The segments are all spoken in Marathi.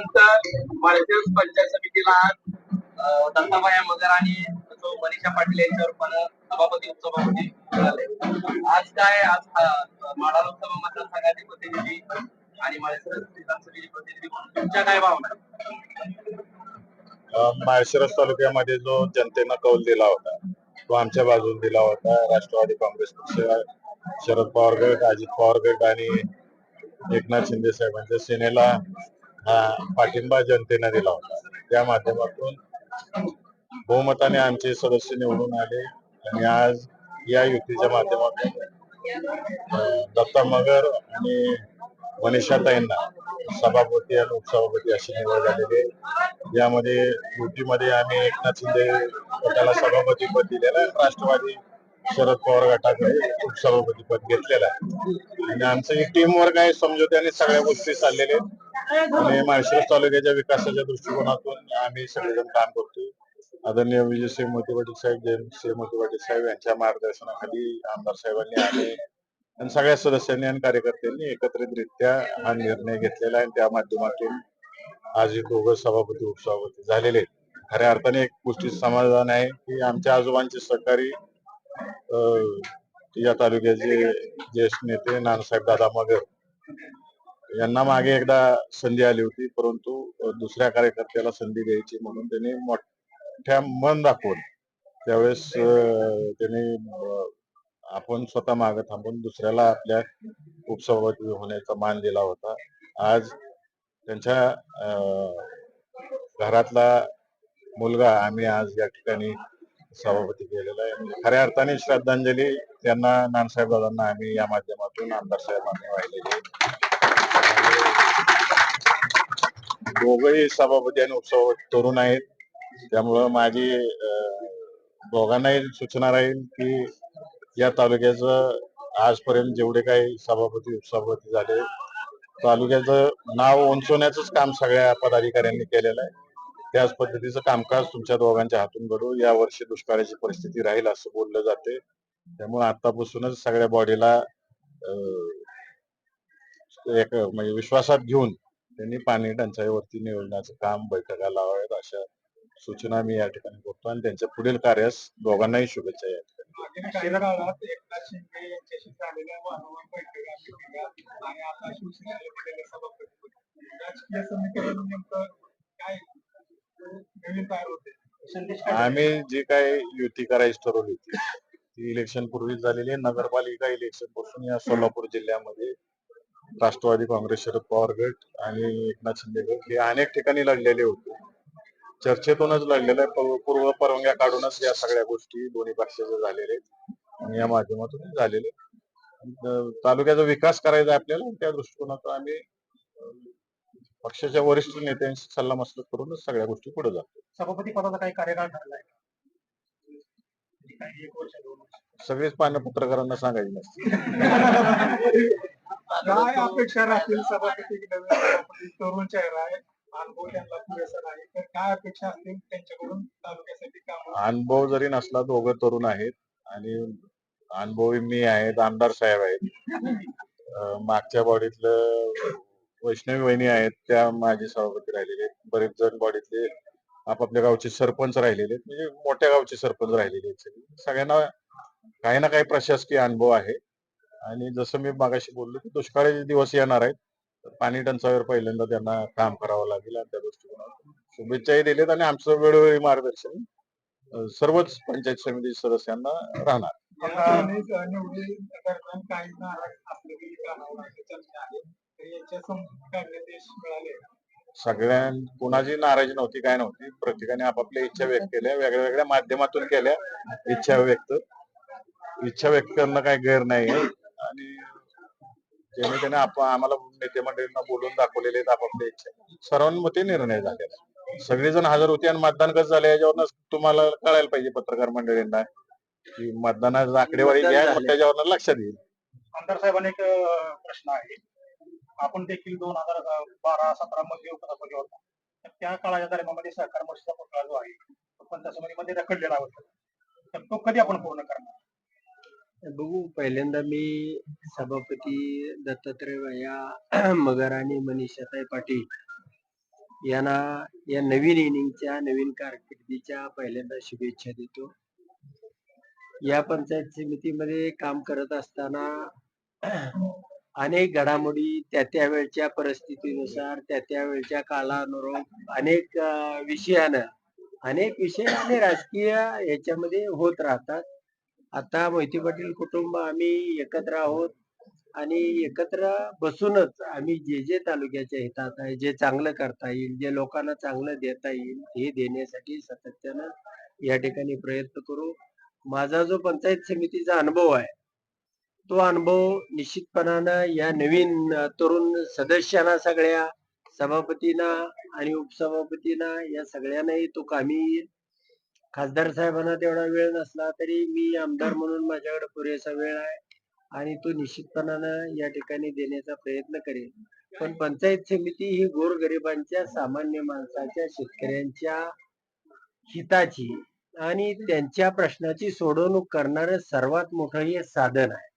माळशिरस पंचायत समितीला दत्ताबाया मगर आणि मनीषा पाटील यांच्यावर पण सभापती उपसभापती मिळाले. आज माढा लोकसभा मतदारसंघाचे प्रतिनिधी आणि माळशिरस विधानसभेचे प्रतिनिधी म्हणून तुमच्या काय भावना? माळशिरस तालुक्यामध्ये जो जनतेनं कौल दिला होता तो आमच्या बाजूने दिला होता. राष्ट्रवादी काँग्रेस पक्ष, शरद पवार गट, अजित पवार गट आणि एकनाथ शिंदे साहेबांच्या सेनेला पाठिंबा जनतेने दिला होता. त्या माध्यमातून बहुमताने आमचे सदस्य निवडून आले आणि आज या युतीच्या माध्यमातून दत्ता मगर आणि मनीषाताईंना सभापती आणि उपसभापती अशी निवड झालेली आहे. यामध्ये युतीमध्ये आम्ही एकनाथ शिंदे गटाला सभापती पद दिलेलं आहे, राष्ट्रवादी शरद पवार गटाकडे उपसभापती पद घेतलेलं आहे आणि आमचं ही टीम वर्क आहे. समझोत्याने सगळ्या गोष्टी चाललेल्या आहेत आणि माळशिरस तालुक्याच्या विकासाच्या दृष्टिकोनातून आम्ही सगळेजण काम करतोय. आदरणीय विजयसिंह मोहिते पाटील साहेब, जयंतसिंह मोहिते पाटील साहेब यांच्या मार्गदर्शनाखाली आमदार साहेबांनी आणि सगळ्या सदस्यांनी आणि कार्यकर्त्यांनी एकत्रितरित्या हा निर्णय घेतलेला आहे. त्या माध्यमातून आज हे दोघं सभापती उपसभापती झालेले आहेत. खऱ्या अर्थाने एक गोष्टी समाधान आहे की आमच्या आजोबांचे सहकारी या तालुक्याचे ज्येष्ठ नेते नानासाहेब दादा मगर यांना मागे एकदा संधी आली होती, परंतु दुसऱ्या कार्यकर्त्याला संधी द्यायची म्हणून त्यांनी मोठ्या मन दाखवून त्यावेळेस त्यांनी आपण स्वतः मागे थांबून दुसऱ्याला आपल्या उपसभापती होण्याचा मान दिला होता. आज त्यांच्या घरातला मुलगा आम्ही आज या ठिकाणी सभापती केलेला आहे. खऱ्या अर्थाने श्रद्धांजली त्यांना नानासाहेब दादांना आम्ही या माध्यमातून आमदार साहेबांनी वाहिलेली आहे. दोघंही सभापती आणि उपसभापती तरुण आहेत, त्यामुळं माझी दोघांनाही सूचना राहील की या तालुक्याचं आजपर्यंत जेवढे काही सभापती उपसभापती झाले तालुक्याचं नाव उंचवण्याचंच काम सगळ्या पदाधिकाऱ्यांनी केलेलं आहे. त्याच पद्धतीचं कामकाज तुमच्या दोघांच्या हातून घडू. या वर्षी दुष्काळाची परिस्थिती राहील असं बोललं जाते, त्यामुळे आतापासूनच सगळ्या बॉडीला एक म्हणजे विश्वासात घेऊन त्यांनी पाणी टंचाईवरती नियोजनाचं काम बैठका लावाव्यात अशा सूचना मी या ठिकाणी करतो आणि त्यांच्या पुढील कार्यास दोघांनाही शुभेच्छा या ठिकाणी. आम्ही जी काही युती करायची ठरवली होती ती इलेक्शन पूर्वीच झालेली आहे. नगरपालिका इलेक्शन पासून या सोलापूर जिल्ह्यामध्ये राष्ट्रवादी काँग्रेस, शरद पवार गट आणि एकनाथ शिंदे गट हे अनेक ठिकाणी लढलेले होते. चर्चेतूनच लढलेलं आहे. पूर्व परवानग्या काढूनच या सगळ्या गोष्टी दोन्ही पक्षाचे झालेले आहेत आणि या माध्यमातून झालेले. तालुक्याचा विकास करायचा आपल्याला, त्या दृष्टिकोनातून आम्ही पक्षाच्या वरिष्ठ नेत्यांशी सल्लामसलत करूनच सगळ्या गोष्टी पुढे जातो. सभापती पदाचा काही कार्यकाळ ठरलाय? सगळेच पानं पत्रकारांना सांगायची नसते. काय अपेक्षा राहतील सभापती तरुण चेहरा आहे, अनुभव त्यांना पुरेसा नाही, तर काय अपेक्षा असतील त्यांच्याकडून तालुक्यासाठी काम? अनुभव जरी नसला दोघं तरुण आहेत आणि अनुभवी मी आहेत, आमदार साहेब आहेत, मागच्या बॉडीतलं वैष्णवी वहिनी आहेत, त्या माझे सभापती राहिलेले आहेत. बरेच जण बॉडीतले आपापल्या गावचे सरपंच राहिलेले आहेत, म्हणजे मोठ्या गावचे सरपंच राहिलेले आहेत. सगळ्यांना काही ना काही प्रशासकीय अनुभव आहे आणि जसं मी मागाशी बोललो की दुष्काळी दिवस येणार आहेत, तर पाणी टंचाईवर पहिल्यांदा त्यांना काम करावं लागेल आणि त्या दृष्टिकोनातून शुभेच्छाही दिलेत आणि आमचं वेळोवेळी मार्गदर्शन सर्वच पंचायत समिती सदस्यांना राहणार. सगळ्यां कोणाची नाराजी नव्हती, काय नव्हती. प्रत्येकाने आपापल्या इच्छा व्यक्त केल्या, वेगळ्या वेगळ्या माध्यमातून केल्या. इच्छा व्यक्त करणं काही गैर नाही आणि त्याने आम्हाला नेते मंडळींना बोलून दाखवलेले आहेत आपापल्या इच्छा. सर्वांमते निर्णय झालेला. सगळेजण हजर होते आणि मतदान कसं झालं याच्यावर तुम्हाला कळायला पाहिजे पत्रकार मंडळींना की मतदानाची आकडेवारी घ्या, त्याच्यावर लक्षात येईल. आमदार साहेबांना एक प्रश्न आहे, आपण देखील 2012-17 मध्ये उपसभापती होता, तर त्या काळाच्या दरम्यान सहकार मोर्चाचा पुतळा जो आहे तो पंचायत समितीमध्ये रखडलेला होता, तर तो कधी आपण पूर्ण करणार? बघू, पहिल्यांदा मी सभापती दत्तात्रय भैया मगर आणि मनीषाताई पाटील यांना या नवीन इनिंगच्या नवीन कारकिर्दीच्या पहिल्यांदा शुभेच्छा देतो. या पंचायत समितीमध्ये काम करत असताना अनेक घडामोडी त्या वेळच्या परिस्थितीनुसार त्या वेळच्या काळानुरूप अनेक विषय आणि राजकीय याच्यामध्ये होत राहतात. आता मोहिते पाटील कुटुंब आम्ही एकत्र आहोत आणि एकत्र बसूनच आम्ही जे तालुक्याच्या हितात आहे, जे चांगलं करता येईल, जे लोकांना चांगलं देता येईल, हे देण्यासाठी सातत्यानं या ठिकाणी प्रयत्न करू. माझा जो पंचायत समितीचा अनुभव आहे, तो अनुभव निश्चितपणानं या नवीन तरुण सदस्यांना, सगळ्या सभापतींना आणि उपसभापतींना या सगळ्यांनाही तो कामी येईल. खासदार साहेबांना तेवढा वेळ नसला तरी मी आमदार म्हणून माझ्याकडे पुरेसा वेळ आहे आणि तो निश्चितपणानं या ठिकाणी देण्याचा प्रयत्न करेल. पण पंचायत समिती ही गोरगरिबांच्या, सामान्य माणसाच्या, शेतकऱ्यांच्या हिताची आणि त्यांच्या प्रश्नाची सोडवणूक करणारं सर्वात मोठं हे साधन आहे.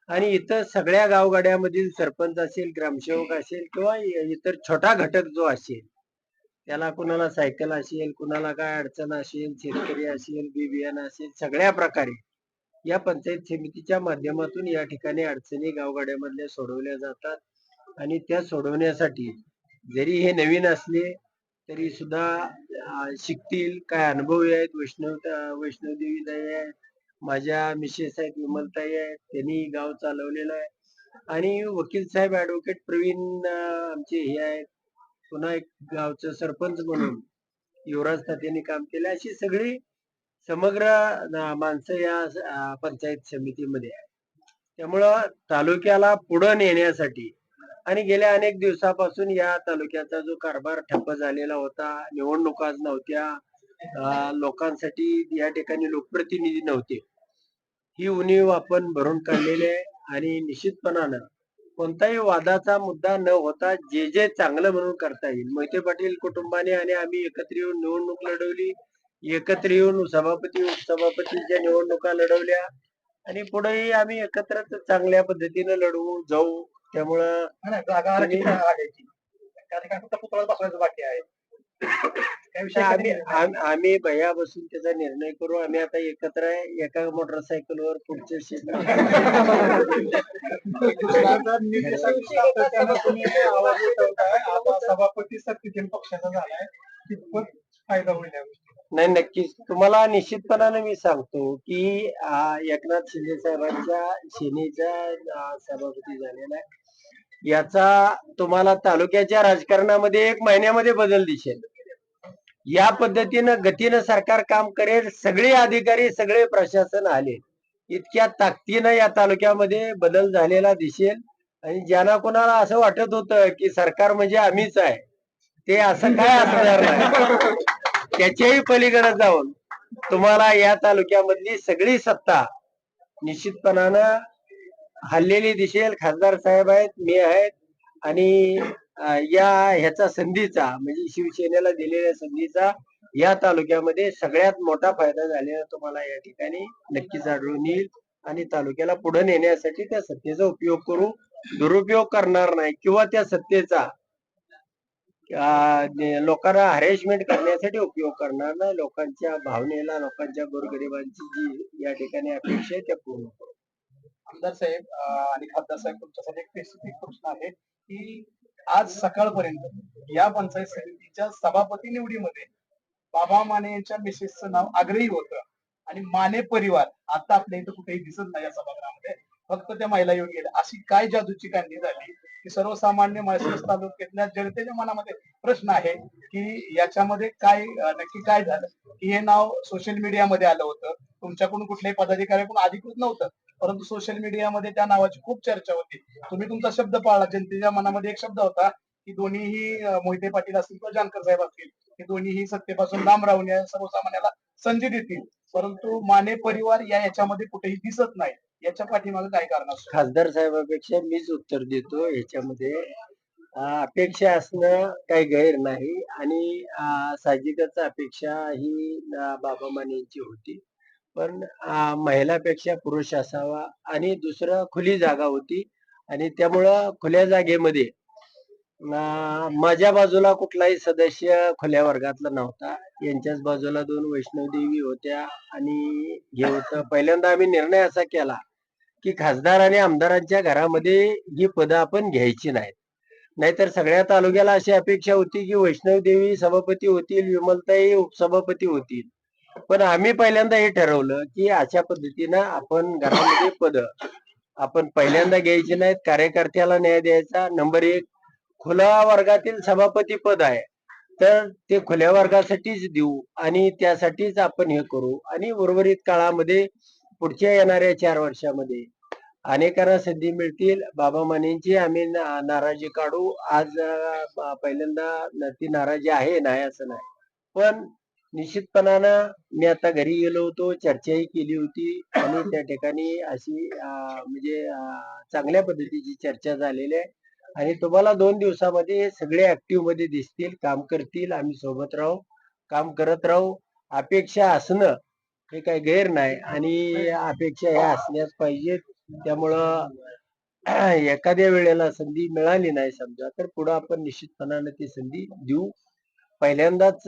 आणि इथं सगळ्या गावगाड्यामधील सरपंच असेल, ग्रामसेवक असेल किंवा इतर छोटा घटक जो असेल, त्याला कुणाला सायकल असेल, कुणाला काय अडचण असेल, शेतकरी असेल, बी बियाणं असेल, सगळ्या प्रकारे या पंचायत समितीच्या माध्यमातून या ठिकाणी अडचणी गावगाड्यामधल्या सोडवल्या जातात. आणि त्या सोडवण्यासाठी जरी हे नवीन असले तरी सुद्धा शिकतील. काय अनुभवी आहेत, वैष्णवदेवी ताई आहेत, माझ्या मिसेस आहेत विमलताई आहेत, त्यांनी गाव चालवलेलं आहे. आणि वकील साहेब ऍडव्होकेट प्रवीण आमचे हे आहेत, पुन्हा एक गावचं सरपंच म्हणून युवराज तात्यांनी काम केलं. अशी सगळी समग्र माणसं या पंचायत समितीमध्ये आहे. त्यामुळं तालुक्याला पुढं नेण्यासाठी आणि गेल्या अनेक दिवसापासून या तालुक्याचा जो कारभार ठप्प झालेला होता, निवडणुकाच नव्हत्या, लोकांसाठी या ठिकाणी लोकप्रतिनिधी नव्हते, ही उणीव आपण भरून काढलेली आहे. आणि निश्चितपणानं कोणताही वादाचा मुद्दा न होता जे चांगलं म्हणून करता येईल. मोहिते पाटील कुटुंबाने आणि आम्ही एकत्र येऊन निवडणूक लढवली, एकत्र येऊन सभापती उपसभापतीच्या निवडणुका लढवल्या आणि पुढेही आम्ही एकत्र चांगल्या पद्धतीने लढवू जाऊ. त्यामुळं पुतळा बसवायचं बाकी आहे. आम्ही भैया बसून त्याचा निर्णय करू. आम्ही आता एकत्र आहे, एका मोटरसायकलवर पुढच्या सभापती सत्तेतील पक्षाचा झालाय, कितपत फायदा होईल? नाही, नक्कीच तुम्हाला निश्चितपणाने मी सांगतो की एकनाथ शिंदे साहेबांच्या सेनेचा सभापती झालेला आहे. याचा तुम्हाला तालुक्याच्या राजकारणामध्ये 1 महिन्यामध्ये बदल दिसेल. या पद्धतीनं गतीनं सरकार काम करेल. सगळे अधिकारी, सगळे प्रशासन आले, इतक्या ताकदीनं या तालुक्यामध्ये बदल झालेला दिसेल. आणि ज्यांना कोणाला असं वाटत होतं की सरकार म्हणजे आम्हीच आहे, ते असं काय असणार नाही. त्याच्याही पलीकडे जाऊन तुम्हाला या तालुक्यामधली सगळी सत्ता निश्चितपणानं हल्लेली दिसेल. खासदार साहेब आहेत, मी आहेत आणि ह्याचा संधीचा म्हणजे शिवसेनेला दिलेल्या संधीचा या तालुक्यामध्ये सगळ्यात मोठा फायदा झालेला तुम्हाला या ठिकाणी नक्कीच आढळून येईल. आणि तालुक्याला पुढे नेण्यासाठी त्या सत्तेचा उपयोग करू, दुरुपयोग करणार नाही किंवा त्या सत्तेचा लोकांना हॅरेसमेंट करण्यासाठी उपयोग करणार नाही. लोकांच्या भावनेला, लोकांच्या गोरगरिबांची जी या ठिकाणी अपेक्षा आहे त्या पूर्ण करू. आमदार साहेब आणि खासदार साहेब, तुमच्यासाठी एक स्पेसिफिक प्रश्न आहे की आज सकाळपर्यंत या पंचायत समितीच्या सभापती निवडीमध्ये बाबा माने यांच्या मिसेसचं नाव आग्रही होतं आणि माने परिवार आता आपल्या इथं कुठेही दिसत नाही या सभागृहामध्ये, फक्त त्या महिला येऊन गेल्या. अशी काय जादूची कांडी झाली की सर्वसामान्य माळशिरस तालुक्यातल्या जनतेच्या मनामध्ये प्रश्न आहे की याच्यामध्ये काय नक्की काय झालं की हे नाव सोशल मीडियामध्ये आलं होतं, तुमच्याकडून कुठल्याही पदाधिकाऱ्याकडून अधिकृत नव्हतं, परंतु सोशल मीडियामध्ये त्या नावाची खूप चर्चा होती. तुम्ही तुमचा शब्द पाळला. जनतेच्या मनामध्ये एक शब्द होता की दोन्हीही मोहिते पाटील असतील किंवा जानकर साहेब असतील, हे दोन्हीही सत्तेपासून लांब राहून या सर्वसामान्याला संधी देतील, परंतु माने परिवार याच्यामध्ये कुठेही दिसत नाही. याच्या पाठीमागे काय कारण असतं? खासदार साहेबांपेक्षा मीच उत्तर देतो याच्यामध्ये. अपेक्षा असणं काही गैर नाही आणि साहजिकच अपेक्षा ही बाबा मानेंची होती. पण महिलापेक्षा पुरुष असावा आणि दुसरं खुली जागा होती आणि त्यामुळं खुल्या जागेमध्ये माझ्या बाजूला कुठलाही सदस्य खुल्या वर्गातला नव्हता. यांच्याच बाजूला 2 वैष्णवदेवी होत्या आणि हे होतं. पहिल्यांदा आम्ही निर्णय असा केला की खासदार आणि आमदारांच्या घरामध्ये ही पदं आपण घ्यायची नाहीत. नाहीतर सगळ्या तालुक्याला अशी अपेक्षा होती की वैष्णवदेवी सभापती होतील, विमलताई उपसभापती होतील. पण आम्ही पहिल्यांदा हे ठरवलं की अशा पद्धतीनं आपण घरामध्ये पदं आपण पहिल्यांदा घ्यायची नाहीत. कार्यकर्त्याला न्याय द्यायचा. नंबर 1 खुल्या वर्गातील सभापती पद आहे, तर ते खुल्या वर्गासाठीच देऊ आणि त्यासाठीच आपण हे करू आणि उर्वरित काळामध्ये पुढच्या येणाऱ्या 4 वर्षामध्ये अनेकांना संधी मिळतील. बाबा मानेंची आम्ही नाराजी काढू. आज पहिल्यांदा ती नाराजी आहे, नाही असं नाही. पण निश्चितपणानं मी आता घरी गेलो होतो, चर्चाही केली होती आणि त्या ठिकाणी अशी म्हणजे चांगल्या पद्धतीची चर्चा झालेली आहे आणि तुम्हाला 2 दिवसामध्ये हे सगळे ऍक्टिव्ह मध्ये दिसतील, काम करतील. आम्ही सोबत राहू, काम करत राहू. अपेक्षा असणं हे काही गैर नाही आणि अपेक्षा ह्या असल्याच पाहिजेत. त्यामुळं एखाद्या वेळेला संधी मिळाली नाही समजा, तर पुढे आपण निश्चितपणाने ती संधी देऊ. पहिल्यांदाच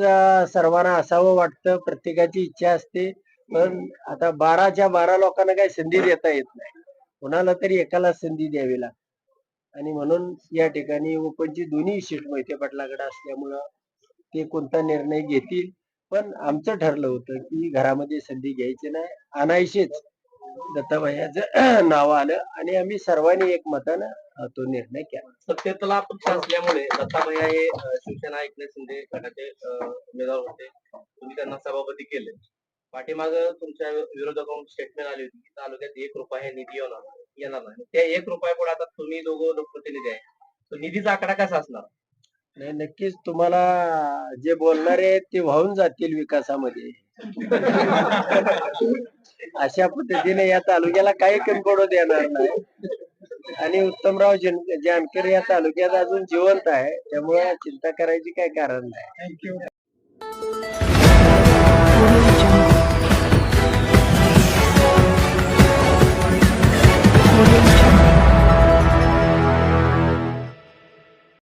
सर्वांना असावं वाटतं, प्रत्येकाची इच्छा असते. पण आता 12च्या 12 लोकांना काही संधी देता येत नाही. कोणाला तरी एकाला संधी द्यावी लागते आणि म्हणून या ठिकाणी ओपनची दोन्ही सीट मोहिते पाटलाकडे असल्यामुळं ते कोणता निर्णय घेतील. पण आमचं ठरलं होतं की घरामध्ये संधी घ्यायची नाही, आणायचीच. दत्ताभाईचं नाव आलं आणि आम्ही सर्वांनी एकमतानं तो निर्णय केला. सत्तेतला पक्ष असल्यामुळे दत्ताभैया हे शिवसेना एकनाथ शिंदे गटाचे उमेदवार होते. तुम्ही त्यांना सभापती केले. पाठीमाग तुमच्या विरोधकांकडून स्टेटमेंट आली होती की तालुक्यात 1 रुपया हे निधी येणार नाही. त्या 1 रुपया पुढे आता तुम्ही दोघं लोकप्रतिनिधी आहे, तो निधीचा आकडा कसा असणार? नाही, नक्कीच तुम्हाला जे बोलणारे आहेत ते वाहून जातील विकासामध्ये. अशा पद्धतीने या तालुक्याला काही कमी पडू देणार नाही आणि उत्तमराव जानकर या तालुक्यात अजून जिवंत आहे, त्यामुळे चिंता करायची काही कारण नाही.